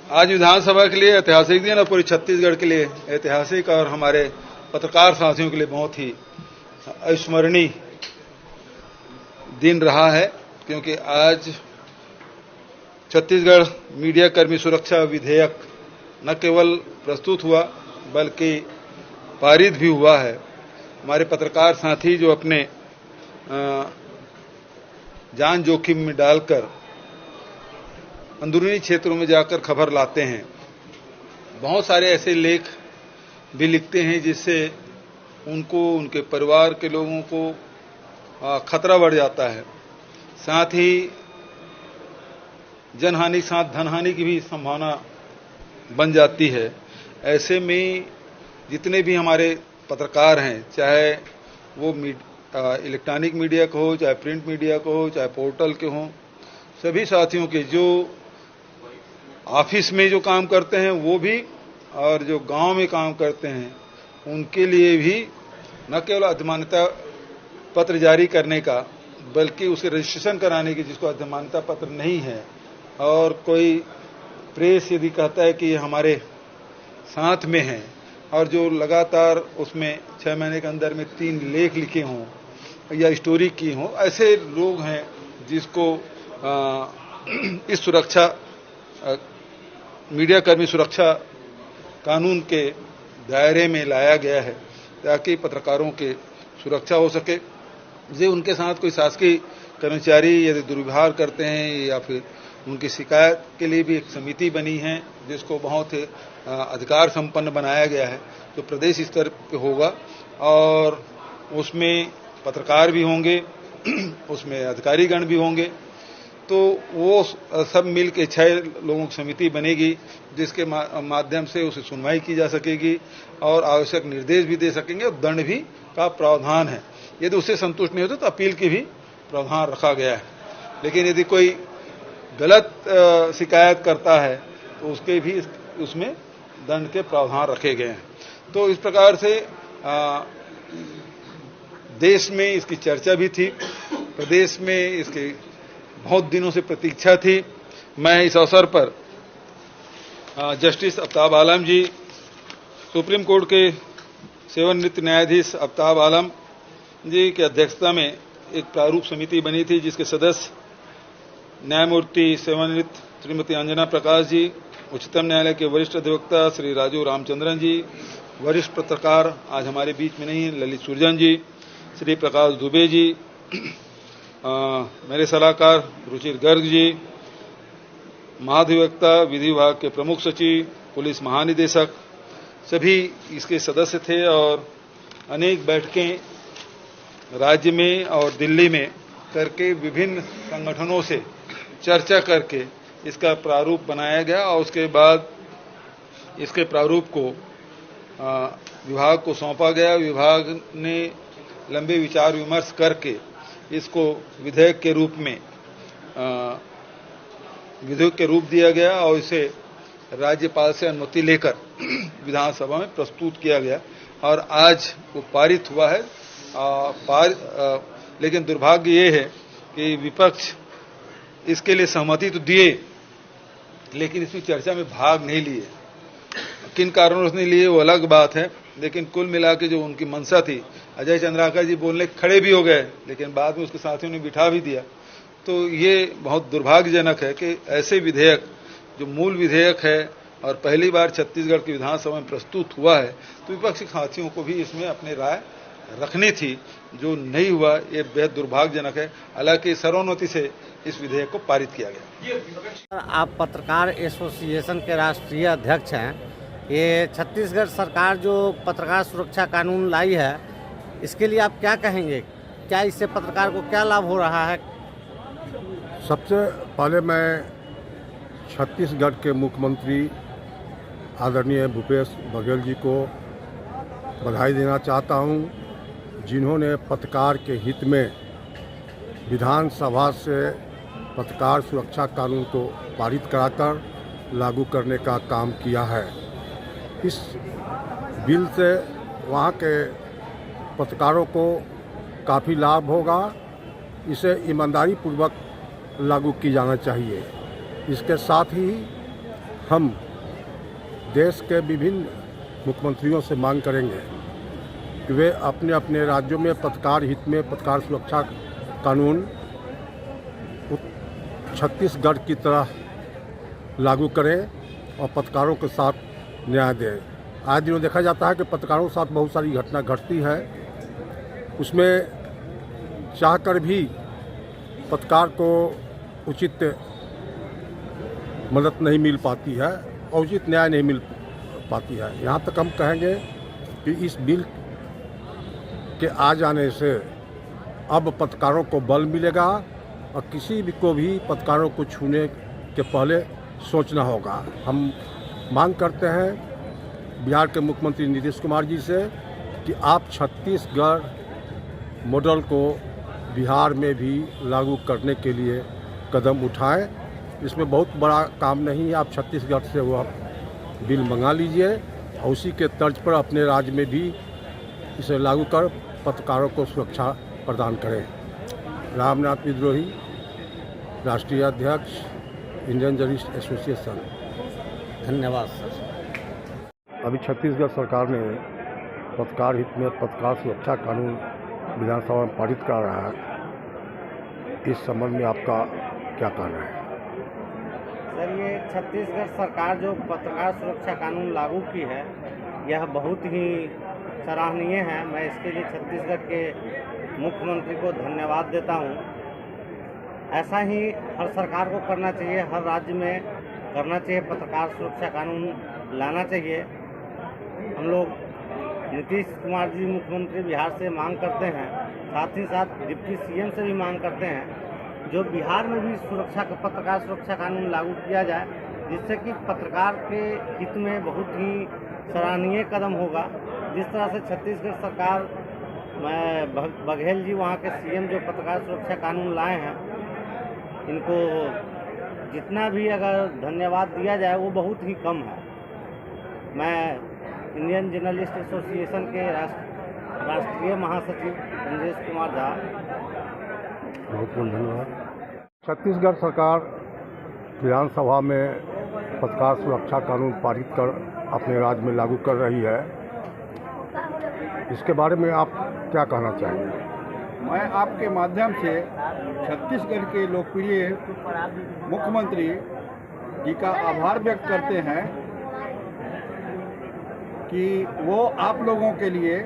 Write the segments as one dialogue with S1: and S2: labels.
S1: आज विधानसभा के लिए ऐतिहासिक दिन और पूरे छत्तीसगढ़ के लिए ऐतिहासिक और हमारे पत्रकार साथियों के लिए बहुत ही अविस्मरणीय दिन रहा है, क्योंकि आज छत्तीसगढ़ मीडिया कर्मी सुरक्षा विधेयक न केवल प्रस्तुत हुआ बल्कि पारित भी हुआ है। हमारे पत्रकार साथी जो अपने जान जोखिम में डालकर अंदरूनी क्षेत्रों में जाकर खबर लाते हैं, बहुत सारे ऐसे लेख भी लिखते हैं जिससे उनको, उनके परिवार के लोगों को खतरा बढ़ जाता है। साथ ही जनहानि के साथ धनहानि की भी संभावना बन जाती है। ऐसे में जितने भी हमारे पत्रकार हैं, चाहे वो इलेक्ट्रॉनिक मीडिया को हो, चाहे प्रिंट मीडिया को हो, चाहे पोर्टल के हों, सभी साथियों के जो ऑफिस में जो काम करते हैं वो भी और जो गांव में काम करते हैं उनके लिए भी न केवल अधिमान्यता पत्र जारी करने का बल्कि उसे रजिस्ट्रेशन कराने की, जिसको अधिमान्यता पत्र नहीं है, और कोई प्रेस यदि कहता है कि ये हमारे साथ में है और जो लगातार उसमें 6 महीने के अंदर में 3 लेख लिखे हों या स्टोरी की हों, ऐसे लोग हैं जिसको इस सुरक्षा मीडिया कर्मी सुरक्षा कानून के दायरे में लाया गया है ताकि पत्रकारों के सुरक्षा हो सके। जे उनके साथ कोई शासकीय कर्मचारी यदि दुर्व्यवहार करते हैं या फिर उनकी शिकायत के लिए भी एक समिति बनी है जिसको बहुत अधिकार संपन्न बनाया गया है, तो प्रदेश स्तर पे होगा और उसमें पत्रकार भी होंगे, उसमें अधिकारीगण भी होंगे। तो वो सब मिल के 6 लोगों की समिति बनेगी जिसके माध्यम से उसे सुनवाई की जा सकेगी और आवश्यक निर्देश भी दे सकेंगे और दंड भी का प्रावधान है। यदि उससे संतुष्ट नहीं होते तो अपील की भी प्रावधान रखा गया है। लेकिन यदि कोई गलत शिकायत करता है तो उसके भी उसमें दंड के प्रावधान रखे गए हैं। तो इस प्रकार से देश में इसकी चर्चा भी थी, प्रदेश में इसकी बहुत दिनों से प्रतीक्षा थी। मैं इस अवसर पर जस्टिस आफ्ताब आलम जी, सुप्रीम कोर्ट के सेवानिवृत्त न्यायाधीश आफ्ताब आलम जी की अध्यक्षता में एक प्रारूप समिति बनी थी जिसके सदस्य न्यायमूर्ति सेवानिवृत्त श्रीमती अंजना प्रकाश जी, उच्चतम न्यायालय के वरिष्ठ अधिवक्ता श्री राजू रामचंद्रन जी, वरिष्ठ पत्रकार आज हमारे बीच में नहीं है ललित सुरजन जी, श्री प्रकाश दुबे जी, मेरे सलाहकार रुचिर गर्ग जी, महाधिवक्ता विधि विभाग के प्रमुख सचिव, पुलिस महानिदेशक, सभी इसके सदस्य थे और अनेक बैठकें राज्य में और दिल्ली में करके विभिन्न संगठनों से चर्चा करके इसका प्रारूप बनाया गया और उसके बाद इसके प्रारूप को विभाग को सौंपा गया। विभाग ने लंबे विचार विमर्श करके इसको विधेयक के रूप दिया गया और इसे राज्यपाल से अनुमति लेकर विधानसभा में प्रस्तुत किया गया और आज वो पारित हुआ है। लेकिन दुर्भाग्य ये है कि विपक्ष इसके लिए सहमति तो दिए लेकिन इसमें चर्चा में भाग नहीं लिए। किन कारणों से नहीं लिए वो अलग बात है, लेकिन कुल मिला के जो उनकी मंशा थी, अजय चंद्राकर जी बोलने खड़े भी हो गए लेकिन बाद में उसके साथियों ने बिठा भी दिया। तो ये बहुत दुर्भाग्यजनक है कि ऐसे विधेयक जो मूल विधेयक है और पहली बार छत्तीसगढ़ की विधानसभा में प्रस्तुत हुआ है, तो विपक्षी साथियों को भी इसमें अपनी राय रखनी थी, जो नहीं हुआ। ये बेहद दुर्भाग्यजनक है। हालांकि सर्वोन्नति से इस विधेयक को पारित किया गया।
S2: आप पत्रकार एसोसिएशन के राष्ट्रीय अध्यक्ष हैं। ये छत्तीसगढ़ सरकार जो पत्रकार सुरक्षा कानून लाई है, इसके लिए आप क्या कहेंगे? क्या इससे पत्रकार को क्या लाभ हो रहा है?
S3: सबसे पहले मैं छत्तीसगढ़ के मुख्यमंत्री आदरणीय भूपेश बघेल जी को बधाई देना चाहता हूं, जिन्होंने पत्रकार के हित में विधानसभा से पत्रकार सुरक्षा कानून को पारित कराकर लागू करने का काम किया है। इस बिल से वहाँ के पत्रकारों को काफ़ी लाभ होगा। इसे ईमानदारी पूर्वक लागू की जाना चाहिए। इसके साथ ही हम देश के विभिन्न मुख्यमंत्रियों से मांग करेंगे कि वे अपने अपने राज्यों में पत्रकार हित में पत्रकार सुरक्षा कानून छत्तीसगढ़ की तरह लागू करें और पत्रकारों के साथ न्याय दें। आज दिनों देखा जाता है कि पत्रकारों के साथ बहुत सारी घटना घटती है, उसमें चाहकर भी पत्रकार को उचित मदद नहीं मिल पाती है और उचित न्याय नहीं मिल पाती है। यहाँ तक हम कहेंगे कि इस बिल के आ जाने से अब पत्रकारों को बल मिलेगा और किसी भी को भी पत्रकारों को छूने के पहले सोचना होगा। हम मांग करते हैं बिहार के मुख्यमंत्री नीतीश कुमार जी से कि आप छत्तीसगढ़ मॉडल को बिहार में भी लागू करने के लिए कदम उठाएं। इसमें बहुत बड़ा काम नहीं है, आप छत्तीसगढ़ से वह बिल मंगा लीजिए और उसी के तर्ज पर अपने राज्य में भी इसे लागू कर पत्रकारों को सुरक्षा प्रदान करें। रामनाथ विद्रोही, राष्ट्रीय अध्यक्ष, इंडियन जर्नलिस्ट एसोसिएशन।
S2: धन्यवाद सर।
S3: अभी छत्तीसगढ़ सरकार ने पत्रकार हित में पत्रकार सुरक्षा कानून विधानसभा में पारित कर रहा है। इस संबंध में आपका क्या कहना है?
S2: सर, ये छत्तीसगढ़ सरकार जो पत्रकार सुरक्षा कानून लागू की है, यह बहुत ही सराहनीय है। मैं इसके लिए छत्तीसगढ़ के मुख्यमंत्री को धन्यवाद देता हूँ। ऐसा ही हर सरकार को करना चाहिए, हर राज्य में करना चाहिए, पत्रकार सुरक्षा कानून लाना चाहिए। हम लोग नीतीश कुमार जी मुख्यमंत्री बिहार से मांग करते हैं, साथ ही साथ डिप्टी सीएम से भी मांग करते हैं जो बिहार में भी पत्रकार सुरक्षा कानून लागू किया जाए, जिससे कि पत्रकार के हित में बहुत ही सराहनीय कदम होगा। जिस तरह से छत्तीसगढ़ सरकार बघेल जी वहाँ के सीएम जो पत्रकार सुरक्षा कानून लाए हैं, इनको जितना भी अगर धन्यवाद दिया जाए वो बहुत ही कम है। मैं इंडियन जर्नलिस्ट एसोसिएशन के राष्ट्रीय महासचिव संजय कुमार झा।
S3: बहुत बहुत धन्यवाद। छत्तीसगढ़ सरकार विधानसभा में पत्रकार सुरक्षा कानून पारित कर अपने राज्य में लागू कर रही है, इसके बारे में आप क्या कहना चाहेंगे?
S4: मैं आपके माध्यम से छत्तीसगढ़ के लोकप्रिय मुख्यमंत्री जी का आभार व्यक्त करते हैं कि वो आप लोगों के लिए,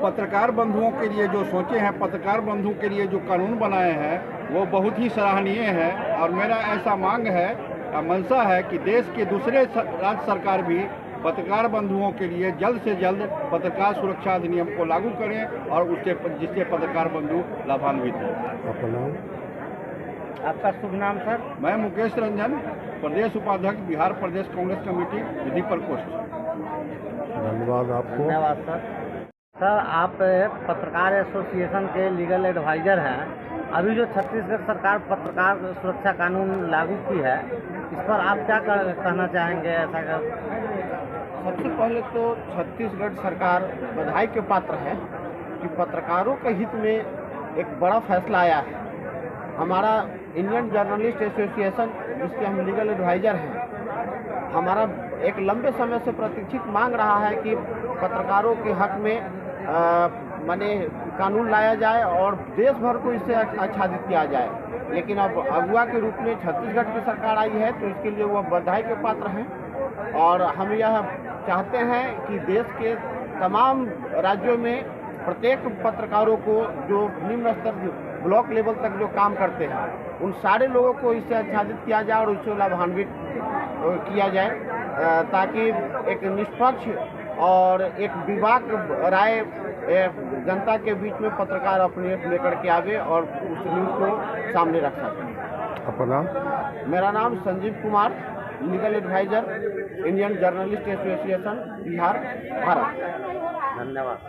S4: पत्रकार बंधुओं के लिए जो सोचे हैं, पत्रकार बंधुओं के लिए जो कानून बनाए हैं, वो बहुत ही सराहनीय है। और मेरा ऐसा मांग है, मंशा है कि देश के दूसरे राज्य सरकार भी पत्रकार बंधुओं के लिए जल्द से जल्द पत्रकार सुरक्षा अधिनियम को लागू करें और जिससे पत्रकार बंधु लाभान्वित हों।
S3: आपका नाम?
S2: आपका शुभ नाम सर?
S4: मैं मुकेश रंजन, प्रदेश उपाध्यक्ष, बिहार प्रदेश कांग्रेस कमेटी, विधि प्रकोष्ठ।
S3: धन्यवाद आपको।
S2: धन्यवाद सर। सर, आप पत्रकार एसोसिएशन के लीगल एडवाइज़र हैं। अभी जो छत्तीसगढ़ सरकार पत्रकार सुरक्षा कानून लागू की है, इस पर आप क्या कहना चाहेंगे? ऐसा
S5: सबसे पहले तो छत्तीसगढ़ सरकार बधाई के पात्र है कि पत्रकारों के हित में एक बड़ा फैसला आया है। हमारा इंडियन जर्नलिस्ट एसोसिएशन, जिसके हम लीगल एडवाइज़र हैं, हमारा एक लंबे समय से प्रतीक्षित मांग रहा है कि पत्रकारों के हक में माने कानून लाया जाए और देश भर को इससे आच्छादित किया जाए। लेकिन अब अगुआ के रूप में छत्तीसगढ़ की सरकार आई है, तो इसके लिए वह बधाई के पात्र हैं। और हम यह चाहते हैं कि देश के तमाम राज्यों में प्रत्येक पत्रकारों को जो निम्न स्तर ब्लॉक लेवल तक जो काम करते हैं, उन सारे लोगों को इससे आच्छादित किया जाए और उससे लाभान्वित किया जाए, ताकि एक निष्पक्ष और एक विवाद राय जनता के बीच में पत्रकार अपने लेकर के आवे और उस न्यूज़ को सामने रख सके।
S3: आपका नाम?
S5: मेरा नाम Sanjeev Kumar, legal adviser, Indian journalist association, Bihar, Bharat.
S2: धन्यवाद।